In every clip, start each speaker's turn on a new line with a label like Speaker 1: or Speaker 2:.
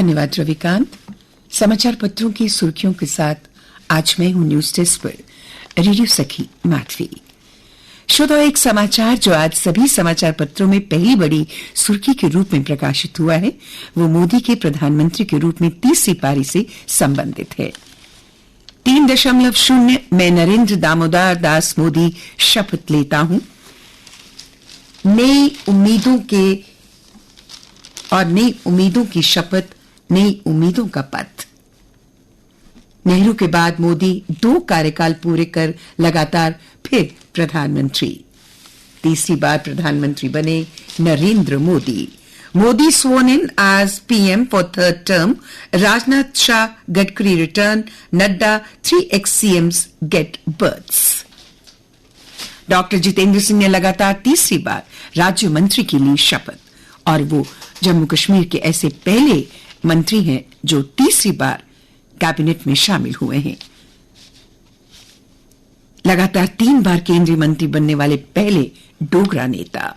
Speaker 1: धन्यवाद रविकांत। समाचार पत्रों की सुर्खियों के साथ आज मैं हूं न्यूज डेस्क पर रेडियो सखी माधवी। श्रोताओ, एक समाचार जो आज सभी समाचार पत्रों में पहली बड़ी सुर्खी के रूप में प्रकाशित हुआ है, वो मोदी के प्रधानमंत्री के रूप में तीसरी पारी से संबंधित है। 3.0 मैं नरेंद्र दामोदर दास मोदी शपथ लेता हूं। नई उम्मीदों की शपथ, नई उम्मीदों का पथ। नेहरू के बाद मोदी 2 कार्यकाल पूरे कर लगातार फिर प्रधानमंत्री। तीसरी बार प्रधानमंत्री बने Narendra Modi. Modi sworn in as PM for third term. Rajnath Shah, Gadkari return. Nadda, 3 ex-CMs get berths. Doctor Jitendra Singh ने लगातार तीसरी बार राज्य मंत्री की ली शपथ, और वो जम्मू कश्मीर के ऐसे पहले मंत्री हैं जो तीसरी बार कैबिनेट में शामिल हुए हैं। लगातार 3 बार केंद्रीय मंत्री बनने वाले पहले डोगरा नेता।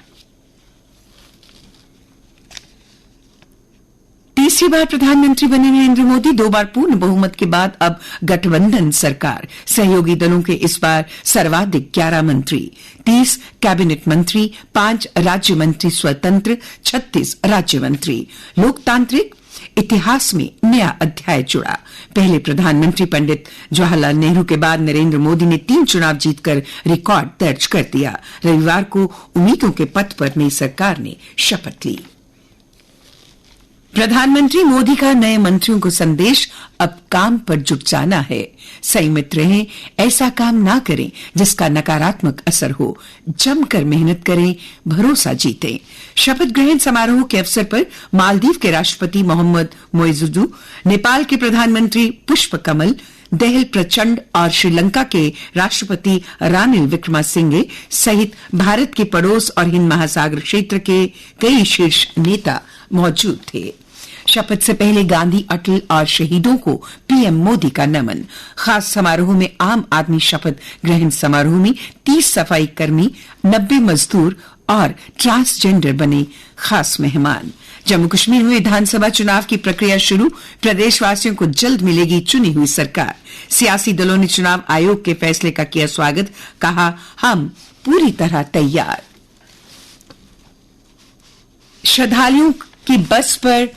Speaker 1: तीसरी बार प्रधानमंत्री बने नरेंद्र मोदी। 2 बार पूर्ण बहुमत के बाद अब गठबंधन सरकार। सहयोगी दलों के इस बार सर्वाधिक 11 मंत्री, 30 कैबिनेट मंत्री, 5 राज्य मंत्री स्वतंत्र, 36 राज्य मंत्री। लोकतांत्रिक इतिहास में नया अध्याय जुड़ा। पहले प्रधानमंत्री पंडित जवाहरलाल नेहरू के बाद नरेंद्र मोदी ने 3 चुनाव जीतकर रिकॉर्ड दर्ज कर दिया। रविवार को उम्मीदों के पथ पर नई सरकार ने शपथ ली। प्रधानमंत्री मोदी का नए मंत्रियों को संदेश, अब काम पर जुट जाना है। संयमित रहें, ऐसा काम ना करें जिसका नकारात्मक असर हो। जमकर मेहनत करें, भरोसा जीतें। शपथ ग्रहण समारोह के अवसर पर मालदीव के राष्ट्रपति मोहम्मद मोइजुदु, नेपाल के प्रधानमंत्री पुष्प कमल दहल प्रचंड और श्रीलंका के राष्ट्रपति रानिल विक्रमासिंघे सहित भारत के पड़ोस और हिंद महासागर क्षेत्र के कई शीर्ष नेता मौजूद थे। शपथ से पहले गांधी, अटल और शहीदों को पीएम मोदी का नमन। खास समारोह में आम आदमी शपथ ग्रहण समारोह में 30 सफाई कर्मी, 90 मजदूर और ट्रांसजेंडर बने खास मेहमान। जम्मू कश्मीर में विधानसभा चुनाव की प्रक्रिया शुरू। प्रदेशवासियों को जल्द मिलेगी चुनी हुई सरकार। सियासी दलों ने चुनाव आयोग के फैसले का किया स्वागत, कहा हम पूरी तरह तैयार। श्रद्धालुओं की बस पर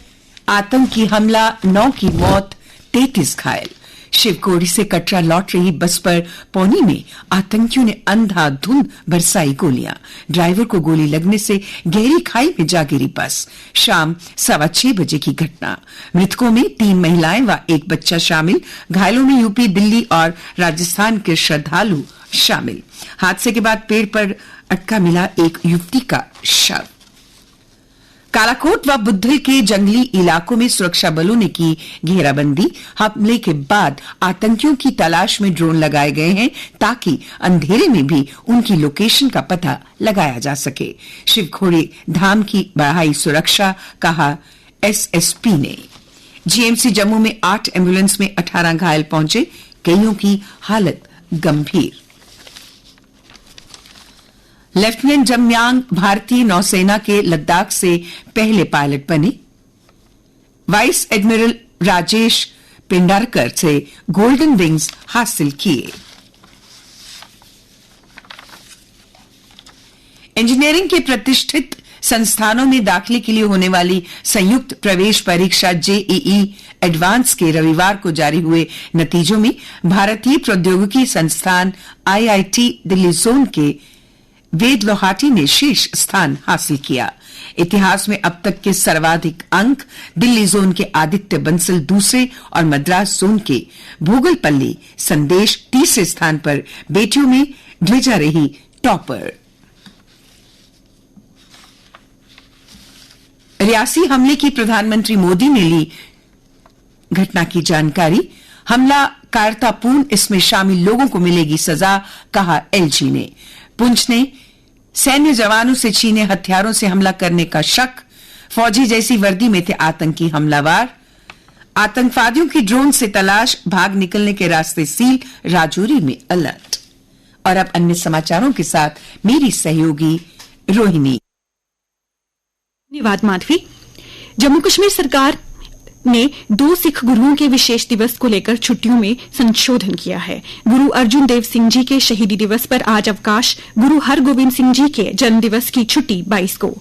Speaker 1: आतंकी हमला, 9 की मौत, 33 घायल। शिवकोड़ी से कटरा लौट रही बस पर पौनी में आतंकियों ने अंधाधुंध बरसाई गोलियां। ड्राइवर को गोली लगने से गहरी खाई में जा गिरी बस। शाम 6:15 बजे की घटना। मृतकों में 3 महिलाएं व 1 बच्चा शामिल। घायलों में यूपी, दिल्ली और राजस्थान के श्रद्धालु शामिल। हादसे के बाद पेड़ पर अटका मिला एक युवती का शव। कालाकोट व बुद्धल के जंगली इलाकों में सुरक्षा बलों ने की घेराबंदी। हमले के बाद आतंकियों की तलाश में ड्रोन लगाए गए हैं ताकि अंधेरे में भी उनकी लोकेशन का पता लगाया जा सके। शिवखोड़ी धाम की बढ़ाई सुरक्षा, कहा एसएसपी ने। जीएमसी जम्मू में 8 एम्बुलेंस में 18 घायल पहुंचे, कईयों की हालत गंभीर। लेफ्टिनेंट जमयांग भारतीय नौसेना के लद्दाख से पहले पायलट बने। वाइस एडमिरल राजेश पिंडारकर से गोल्डन विंग्स हासिल किए। इंजीनियरिंग के प्रतिष्ठित संस्थानों में दाखिले के लिए होने वाली संयुक्त प्रवेश परीक्षा जेईई एडवांस के रविवार को जारी हुए नतीजों में भारतीय प्रौद्योगिकी संस्थान आईआईटी दिल्ली जोन के वेद लोहाटी ने शीर्ष स्थान हासिल किया। इतिहास में अब तक के सर्वाधिक अंक दिल्ली जोन के आदित्य बंसल दूसरे और मद्रास जोन के भूगलपल्ली संदेश तीसरे स्थान पर। बेटियों में ध्वजा रही टॉपर। रियासी हमले की प्रधानमंत्री मोदी ने ली घटना की जानकारी। हमला कायरतापूर्ण, इसमें शामिल लोगों को मिलेगी सजा, कहा एलजी ने। पुंछ ने सैन्य जवानों से छीने हथियारों से हमला करने का शक। फौजी जैसी वर्दी में थे आतंकी हमलावर। आतंकवादियों की ड्रोन से तलाश, भाग निकलने के रास्ते सील। राजौरी में अलर्ट। और अब अन्य समाचारों के साथ मेरी सहयोगी रोहिणी।
Speaker 2: धन्यवाद माधवी। जम्मू कश्मीर सरकार ने 2 सिख गुरुओं के विशेष दिवस को लेकर छुट्टियों में संशोधन किया है। गुरु अर्जुन देव सिंह जी के शहीदी दिवस पर आज अवकाश, गुरु हरगोविंद सिंह जी के जन्म दिवस की छुट्टी 22 को।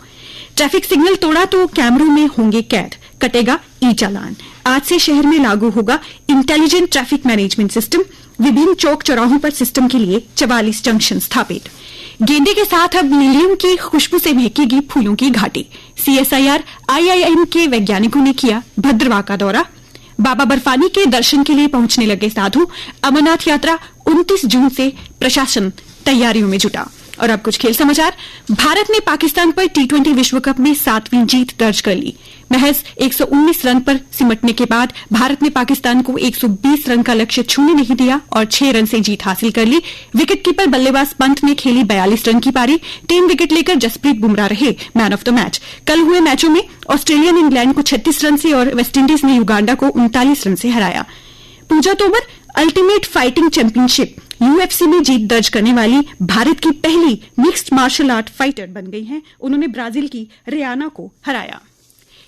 Speaker 2: ट्रैफिक सिग्नल तोड़ा तो कैमरों में होंगे कैद, कटेगा ई चालान। आज से शहर में लागू होगा इंटेलिजेंट ट्रैफिक मैनेजमेंट सिस्टम, विभिन्न चौक चौराहों पर सिस्टम के लिए 44 जंक्शन स्थापित। गेंदे के साथ अब नीलियम की खुशबू से महकेगी फूलों की घाटी। CSIR IIM के वैज्ञानिकों ने किया भद्रवाह का दौरा। बाबा बर्फानी के दर्शन के लिए पहुंचने लगे साधु। अमरनाथ यात्रा 29 जून से प्रशासन तैयारियों में जुटा। और अब कुछ खेल समाचार। भारत ने पाकिस्तान पर T20 विश्व कप में 7वीं जीत दर्ज कर ली। महज 119 रन पर सिमटने के बाद भारत ने पाकिस्तान को 120 रन का लक्ष्य छूने नहीं दिया और 6 रन से जीत हासिल कर ली। विकेटकीपर बल्लेबाज पंत ने खेली 42 रन की पारी। 3 विकेट लेकर जसप्रीत बुमराह रहे मैन ऑफ द मैच। कल हुए मैचों में ऑस्ट्रेलिया ने इंग्लैंड को 36 रन से और वेस्टइंडीज ने युगांडा को 39 रन से हराया। Puja Tomar ultimate fighting championship UFC में जीत दर्ज करने वाली भारत की पहली मिक्स्ड मार्शल आर्ट फाइटर बन गई हैं। उन्होंने ब्राजील की रियाना को हराया।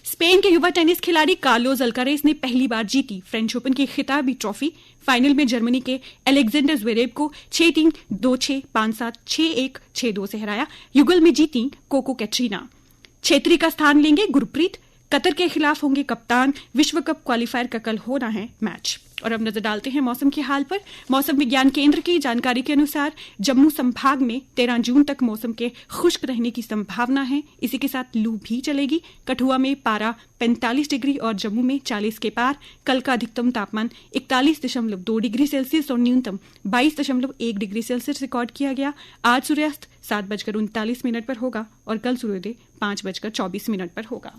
Speaker 2: स्पेन के युवा टेनिस खिलाड़ी कार्लोस अल्कारेज ने पहली बार जीती फ्रेंच ओपन की खिताबी ट्रॉफी। फाइनल में जर्मनी के अलेक्जेंडर ज़्वेरेव को 6-3, 2-6, 5-7, 6-1, 6-2 से हराया। युगल में जीती कोको कैटरीना। छेत्री का स्थान लेंगे गुरप्रीत। कतर के खिलाफ होंगे कप्तान। विश्व कप क्वालिफायर का कल होना है मैच। और अब नजर डालते हैं मौसम के हाल पर। मौसम विज्ञान केंद्र की जानकारी के अनुसार जम्मू संभाग में 13 जून तक मौसम के खुश्क रहने की संभावना है। इसी के साथ लू भी चलेगी। कठुआ में पारा 45 डिग्री और जम्मू में 40 के पार। कल का अधिकतम तापमान 41.2 डिग्री सेल्सियस और न्यूनतम 22.1 डिग्री सेल्सियस रिकॉर्ड किया गया। आज सूर्यास्त 7:39 पर होगा और कल सूर्योदय 5:24 पर होगा।